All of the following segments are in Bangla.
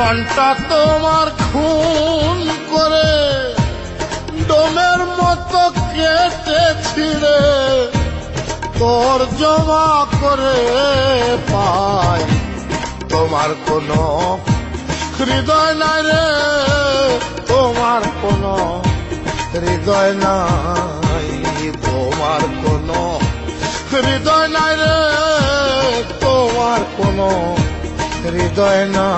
মনটা তোমার খুন করে ডোমের মতো কেটে ছিঁড়ে তোর জমা করে পাই। তোমার কোনো হৃদয় নাই রে, তোমার কোনো হৃদয় নাই, তোমার কোনো হৃদয় নাই রে, তোমার কোনো হৃদয় নাই।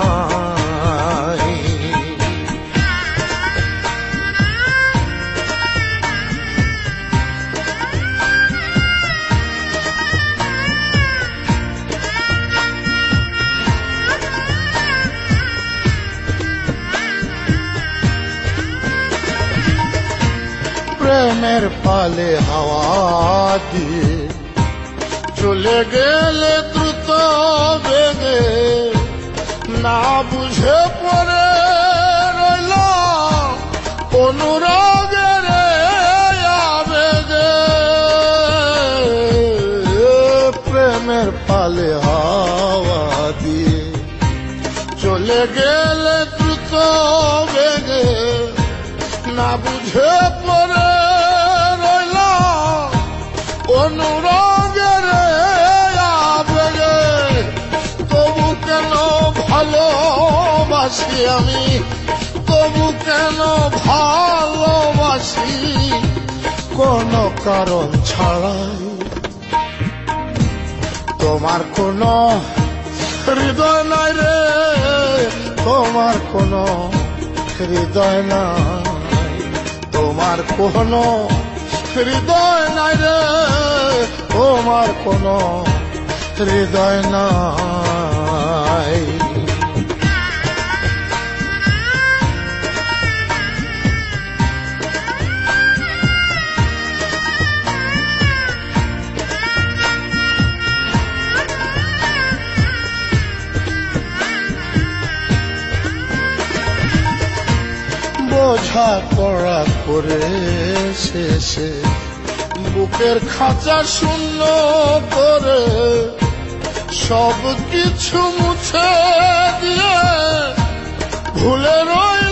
প্রেমের পালে হাওয়া দিয়ে চলে গেলে দ্রুত বেগে, না বুঝে পড়ে রইলাম অনুরাগের আবেগে। প্রেমের পালে হাওয়া দিয়ে চলে গেলে দ্রুত বেগে, না বুঝে পড়ে রইলাম অনুরাগের আবেগে। তবু কেন ভালোবাসি আমি, তবু কেন ভালোবাসি কোনো কারণ ছাড়াই। তোমার কোনো হৃদয় নাই রে, তোমার কোনো হৃদয় নাই, তোমার কোনো হৃদয় নাই রে, তোমার কোনো হৃদয় নাই। বোঝা পড়া করে শেষে বুকের খাঁচা শূন্য করে সব কিছু মুছে দিয়ে ভুলে রইল